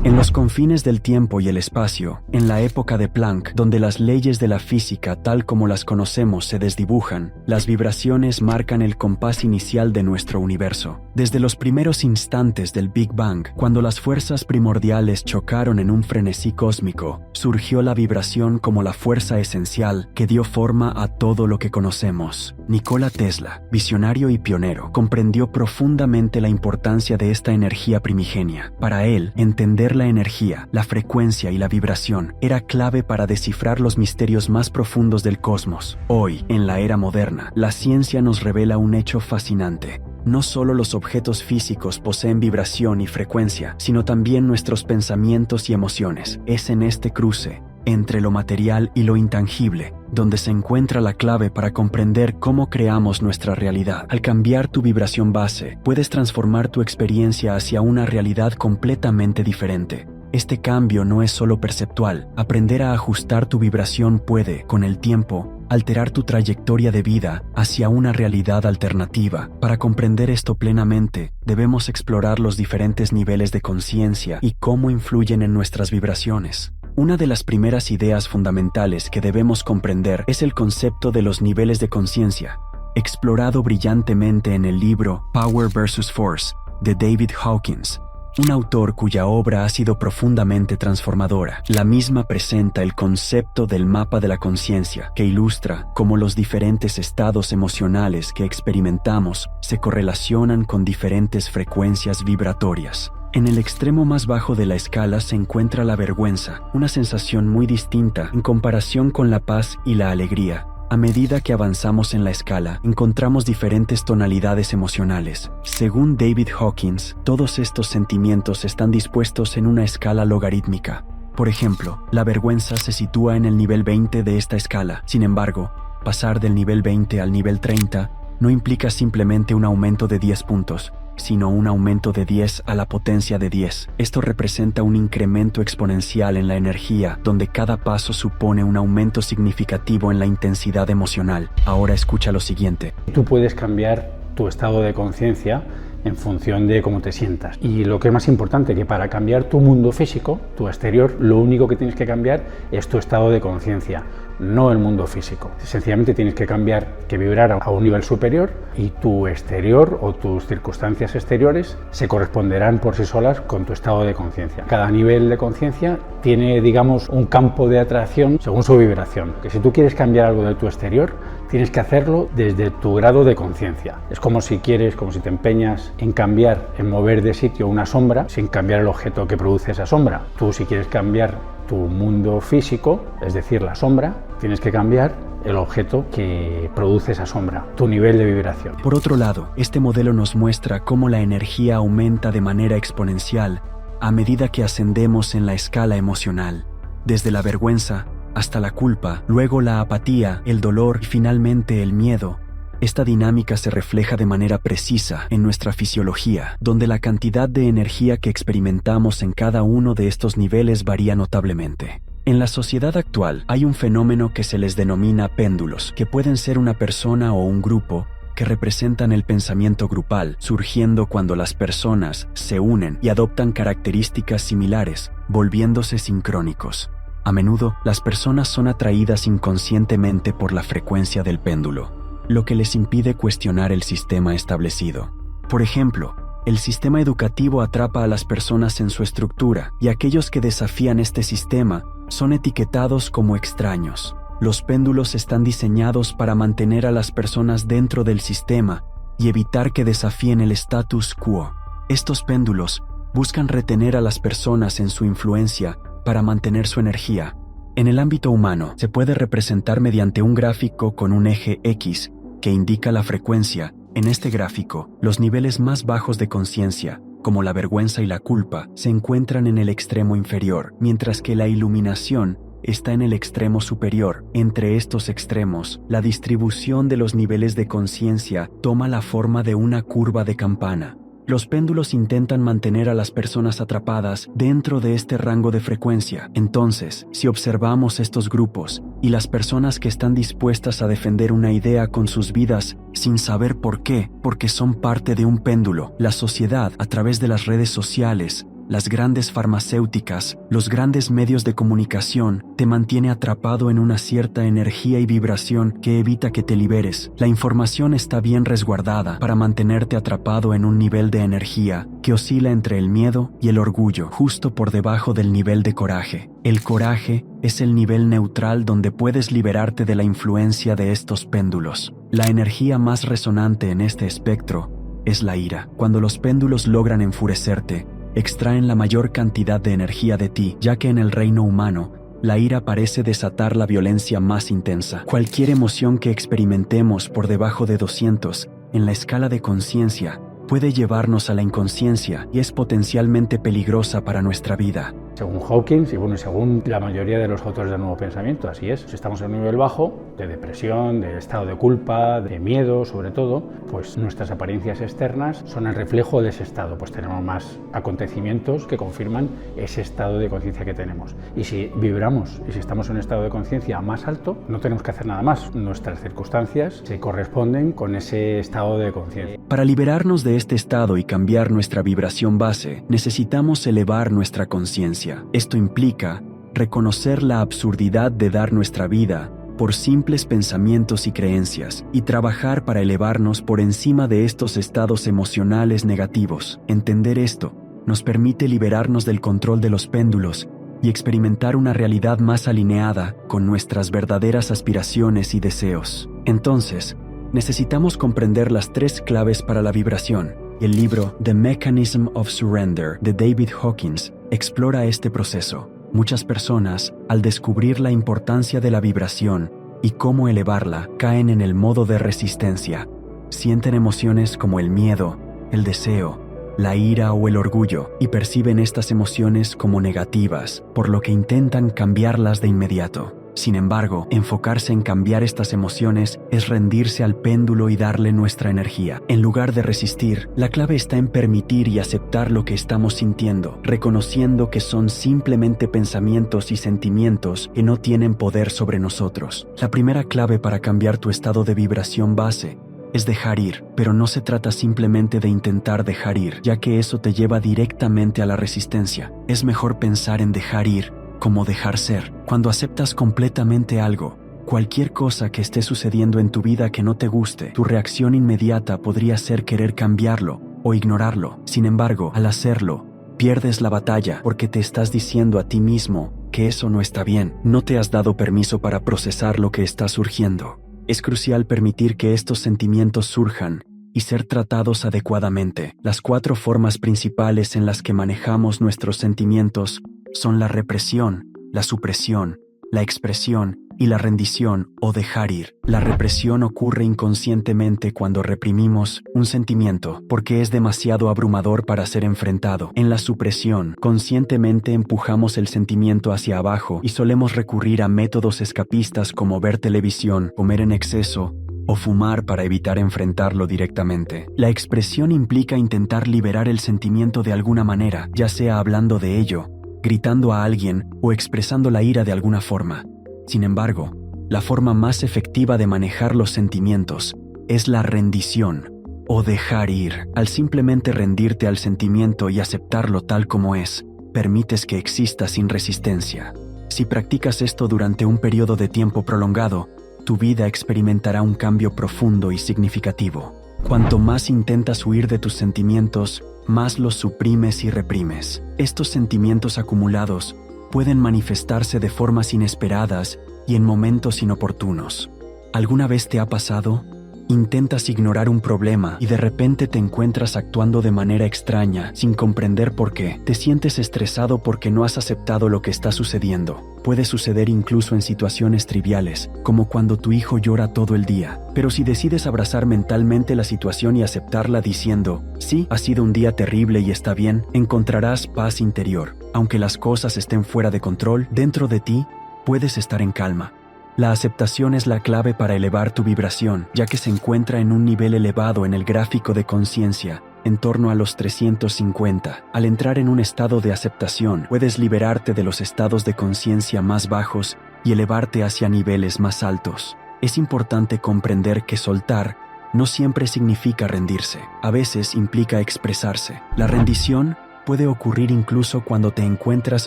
En los confines del tiempo y el espacio, en la época de Planck, donde las leyes de la física tal como las conocemos se desdibujan, las vibraciones marcan el compás inicial de nuestro universo. Desde los primeros instantes del Big Bang, cuando las fuerzas primordiales chocaron en un frenesí cósmico, surgió la vibración como la fuerza esencial que dio forma a todo lo que conocemos. Nikola Tesla, visionario y pionero, comprendió profundamente la importancia de esta energía primigenia. Para él, entender la energía, la frecuencia y la vibración era clave para descifrar los misterios más profundos del cosmos. Hoy, en la era moderna, la ciencia nos revela un hecho fascinante. No solo los objetos físicos poseen vibración y frecuencia, sino también nuestros pensamientos y emociones. Es en este cruce, entre lo material y lo intangible, donde se encuentra la clave para comprender cómo creamos nuestra realidad. Al cambiar tu vibración base, puedes transformar tu experiencia hacia una realidad completamente diferente. Este cambio no es solo perceptual. Aprender a ajustar tu vibración puede, con el tiempo, alterar tu trayectoria de vida hacia una realidad alternativa. Para comprender esto plenamente, debemos explorar los diferentes niveles de conciencia y cómo influyen en nuestras vibraciones. Una de las primeras ideas fundamentales que debemos comprender es el concepto de los niveles de conciencia, explorado brillantemente en el libro Power vs. Force de David Hawkins, un autor cuya obra ha sido profundamente transformadora. La misma presenta el concepto del mapa de la conciencia, que ilustra cómo los diferentes estados emocionales que experimentamos se correlacionan con diferentes frecuencias vibratorias. En el extremo más bajo de la escala se encuentra la vergüenza, una sensación muy distinta en comparación con la paz y la alegría. A medida que avanzamos en la escala, encontramos diferentes tonalidades emocionales. Según David Hawkins, todos estos sentimientos están dispuestos en una escala logarítmica. Por ejemplo, la vergüenza se sitúa en el nivel 20 de esta escala. Sin embargo, pasar del nivel 20 al nivel 30 no implica simplemente un aumento de 10 puntos, sino un aumento de 10 a la potencia de 10. Esto representa un incremento exponencial en la energía, donde cada paso supone un aumento significativo en la intensidad emocional. Ahora escucha lo siguiente. Tú puedes cambiar tu estado de conciencia en función de cómo te sientas. Y lo que es más importante, que para cambiar tu mundo físico, tu exterior, lo único que tienes que cambiar es tu estado de conciencia, no el mundo físico. Sencillamente tienes que cambiar, que vibrar a un nivel superior, y tu exterior o tus circunstancias exteriores se corresponderán por sí solas con tu estado de conciencia. Cada nivel de conciencia tiene, digamos, un campo de atracción según su vibración. Que si tú quieres cambiar algo de tu exterior, tienes que hacerlo desde tu grado de conciencia. Es como si te empeñas en cambiar, en mover de sitio una sombra sin cambiar el objeto que produce esa sombra. Tú, si quieres cambiar tu mundo físico, es decir, la sombra, tienes que cambiar el objeto que produce esa sombra, tu nivel de vibración. Por otro lado, este modelo nos muestra cómo la energía aumenta de manera exponencial a medida que ascendemos en la escala emocional, desde la vergüenza hasta la culpa, luego la apatía, el dolor y finalmente el miedo. Esta dinámica se refleja de manera precisa en nuestra fisiología, donde la cantidad de energía que experimentamos en cada uno de estos niveles varía notablemente. En la sociedad actual hay un fenómeno que se les denomina péndulos, que pueden ser una persona o un grupo que representan el pensamiento grupal, surgiendo cuando las personas se unen y adoptan características similares, volviéndose sincrónicos. A menudo, las personas son atraídas inconscientemente por la frecuencia del péndulo, lo que les impide cuestionar el sistema establecido. Por ejemplo, el sistema educativo atrapa a las personas en su estructura, y aquellos que desafían este sistema son etiquetados como extraños. Los péndulos están diseñados para mantener a las personas dentro del sistema y evitar que desafíen el status quo. Estos péndulos buscan retener a las personas en su influencia para mantener su energía. En el ámbito humano, se puede representar mediante un gráfico con un eje X que indica la frecuencia. En este gráfico, los niveles más bajos de conciencia, como la vergüenza y la culpa, se encuentran en el extremo inferior, mientras que la iluminación está en el extremo superior. Entre estos extremos, la distribución de los niveles de conciencia toma la forma de una curva de campana. Los péndulos intentan mantener a las personas atrapadas dentro de este rango de frecuencia. Entonces, si observamos estos grupos y las personas que están dispuestas a defender una idea con sus vidas sin saber por qué, porque son parte de un péndulo, la sociedad, a través de las redes sociales, las grandes farmacéuticas, los grandes medios de comunicación, te mantiene atrapado en una cierta energía y vibración que evita que te liberes. La información está bien resguardada para mantenerte atrapado en un nivel de energía que oscila entre el miedo y el orgullo, justo por debajo del nivel de coraje. El coraje es el nivel neutral donde puedes liberarte de la influencia de estos péndulos. La energía más resonante en este espectro es la ira. Cuando los péndulos logran enfurecerte, extraen la mayor cantidad de energía de ti, ya que en el reino humano, la ira parece desatar la violencia más intensa. Cualquier emoción que experimentemos por debajo de 200 en la escala de conciencia puede llevarnos a la inconsciencia y es potencialmente peligrosa para nuestra vida. Según Hawkins y según la mayoría de los autores del Nuevo Pensamiento, así es. Si estamos en un nivel bajo, de depresión, de estado de culpa, de miedo sobre todo, pues nuestras apariencias externas son el reflejo de ese estado, pues tenemos más acontecimientos que confirman ese estado de conciencia que tenemos. Y si vibramos y si estamos en un estado de conciencia más alto, no tenemos que hacer nada más. Nuestras circunstancias se corresponden con ese estado de conciencia. Para liberarnos de este estado y cambiar nuestra vibración base, necesitamos elevar nuestra conciencia. Esto implica reconocer la absurdidad de dar nuestra vida por simples pensamientos y creencias y trabajar para elevarnos por encima de estos estados emocionales negativos. Entender esto nos permite liberarnos del control de los péndulos y experimentar una realidad más alineada con nuestras verdaderas aspiraciones y deseos. Entonces, necesitamos comprender las 3 claves para la vibración. El libro The Mechanism of Surrender de David Hawkins explora este proceso. Muchas personas, al descubrir la importancia de la vibración y cómo elevarla, caen en el modo de resistencia. Sienten emociones como el miedo, el deseo, la ira o el orgullo y perciben estas emociones como negativas, por lo que intentan cambiarlas de inmediato. Sin embargo, enfocarse en cambiar estas emociones es rendirse al péndulo y darle nuestra energía. En lugar de resistir, la clave está en permitir y aceptar lo que estamos sintiendo, reconociendo que son simplemente pensamientos y sentimientos que no tienen poder sobre nosotros. La primera clave para cambiar tu estado de vibración base es dejar ir, pero no se trata simplemente de intentar dejar ir, ya que eso te lleva directamente a la resistencia. Es mejor pensar en dejar ir como dejar ser. Cuando aceptas completamente algo, cualquier cosa que esté sucediendo en tu vida que no te guste, tu reacción inmediata podría ser querer cambiarlo o ignorarlo. Sin embargo, al hacerlo, pierdes la batalla porque te estás diciendo a ti mismo que eso no está bien. No te has dado permiso para procesar lo que está surgiendo. Es crucial permitir que estos sentimientos surjan y ser tratados adecuadamente. Las 4 formas principales en las que manejamos nuestros sentimientos son la represión, la supresión, la expresión y la rendición o dejar ir. La represión ocurre inconscientemente cuando reprimimos un sentimiento porque es demasiado abrumador para ser enfrentado. En la supresión, conscientemente empujamos el sentimiento hacia abajo y solemos recurrir a métodos escapistas como ver televisión, comer en exceso o fumar para evitar enfrentarlo directamente. La expresión implica intentar liberar el sentimiento de alguna manera, ya sea hablando de ello, gritando a alguien o expresando la ira de alguna forma. Sin embargo, la forma más efectiva de manejar los sentimientos es la rendición o dejar ir. Al simplemente rendirte al sentimiento y aceptarlo tal como es, permites que exista sin resistencia. Si practicas esto durante un periodo de tiempo prolongado, tu vida experimentará un cambio profundo y significativo. Cuanto más intentas huir de tus sentimientos, más los suprimes y reprimes. Estos sentimientos acumulados pueden manifestarse de formas inesperadas y en momentos inoportunos. ¿Alguna vez te ha pasado? Intentas ignorar un problema y de repente te encuentras actuando de manera extraña, sin comprender por qué. Te sientes estresado porque no has aceptado lo que está sucediendo. Puede suceder incluso en situaciones triviales, como cuando tu hijo llora todo el día. Pero si decides abrazar mentalmente la situación y aceptarla diciendo, sí, ha sido un día terrible y está bien, encontrarás paz interior. Aunque las cosas estén fuera de control, dentro de ti, puedes estar en calma. La aceptación es la clave para elevar tu vibración, ya que se encuentra en un nivel elevado en el gráfico de conciencia, en torno a los 350. Al entrar en un estado de aceptación, puedes liberarte de los estados de conciencia más bajos y elevarte hacia niveles más altos. Es importante comprender que soltar no siempre significa rendirse. A veces implica expresarse. La rendición puede ocurrir incluso cuando te encuentras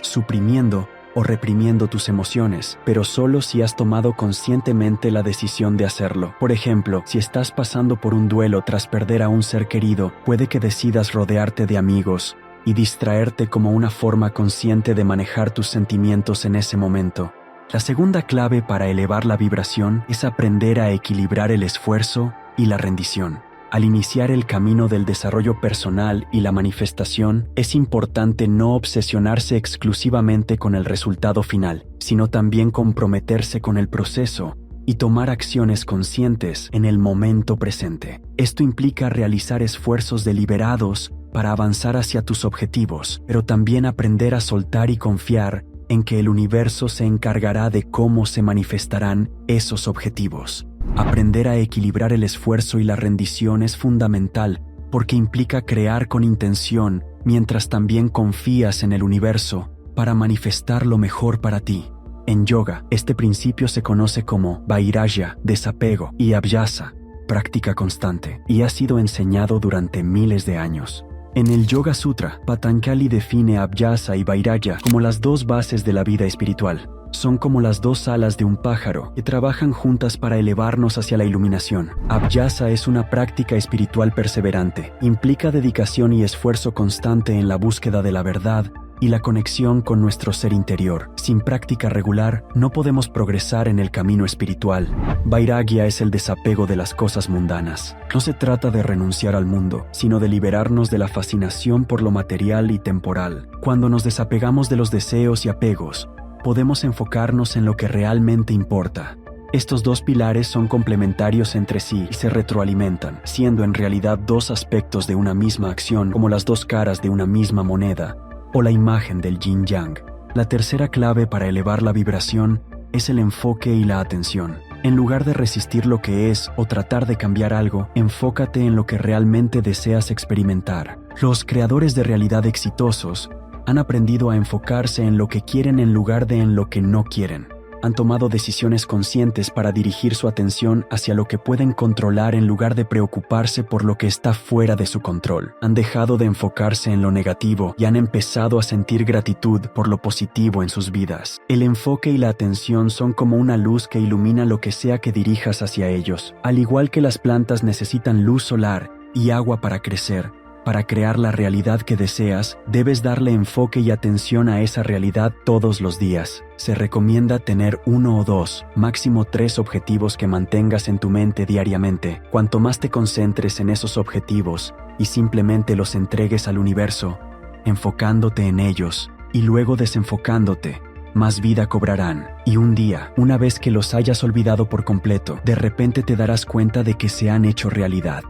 suprimiendo o reprimiendo tus emociones, pero solo si has tomado conscientemente la decisión de hacerlo. Por ejemplo, si estás pasando por un duelo tras perder a un ser querido, puede que decidas rodearte de amigos y distraerte como una forma consciente de manejar tus sentimientos en ese momento. La segunda clave para elevar la vibración es aprender a equilibrar el esfuerzo y la rendición. Al iniciar el camino del desarrollo personal y la manifestación, es importante no obsesionarse exclusivamente con el resultado final, sino también comprometerse con el proceso y tomar acciones conscientes en el momento presente. Esto implica realizar esfuerzos deliberados para avanzar hacia tus objetivos, pero también aprender a soltar y confiar en que el universo se encargará de cómo se manifestarán esos objetivos. Aprender a equilibrar el esfuerzo y la rendición es fundamental porque implica crear con intención mientras también confías en el universo para manifestar lo mejor para ti. En yoga, este principio se conoce como vairagya, desapego, y abhyasa, práctica constante, y ha sido enseñado durante miles de años. En el Yoga Sutra, Patanjali define abhyasa y vairagya como las dos bases de la vida espiritual. Son como las dos alas de un pájaro que trabajan juntas para elevarnos hacia la iluminación. Abhyasa es una práctica espiritual perseverante. Implica dedicación y esfuerzo constante en la búsqueda de la verdad y la conexión con nuestro ser interior. Sin práctica regular, no podemos progresar en el camino espiritual. Vairagya es el desapego de las cosas mundanas. No se trata de renunciar al mundo, sino de liberarnos de la fascinación por lo material y temporal. Cuando nos desapegamos de los deseos y apegos, podemos enfocarnos en lo que realmente importa. Estos dos pilares son complementarios entre sí y se retroalimentan, siendo en realidad dos aspectos de una misma acción, como las dos caras de una misma moneda, o la imagen del yin-yang. La tercera clave para elevar la vibración es el enfoque y la atención. En lugar de resistir lo que es o tratar de cambiar algo, enfócate en lo que realmente deseas experimentar. Los creadores de realidad exitosos han aprendido a enfocarse en lo que quieren en lugar de en lo que no quieren. Han tomado decisiones conscientes para dirigir su atención hacia lo que pueden controlar en lugar de preocuparse por lo que está fuera de su control. Han dejado de enfocarse en lo negativo y han empezado a sentir gratitud por lo positivo en sus vidas. El enfoque y la atención son como una luz que ilumina lo que sea que dirijas hacia ellos. Al igual que las plantas necesitan luz solar y agua para crecer, para crear la realidad que deseas, debes darle enfoque y atención a esa realidad todos los días. Se recomienda tener 1 o 2, máximo 3 objetivos que mantengas en tu mente diariamente. Cuanto más te concentres en esos objetivos y simplemente los entregues al universo, enfocándote en ellos y luego desenfocándote, más vida cobrarán. Y un día, una vez que los hayas olvidado por completo, de repente te darás cuenta de que se han hecho realidad.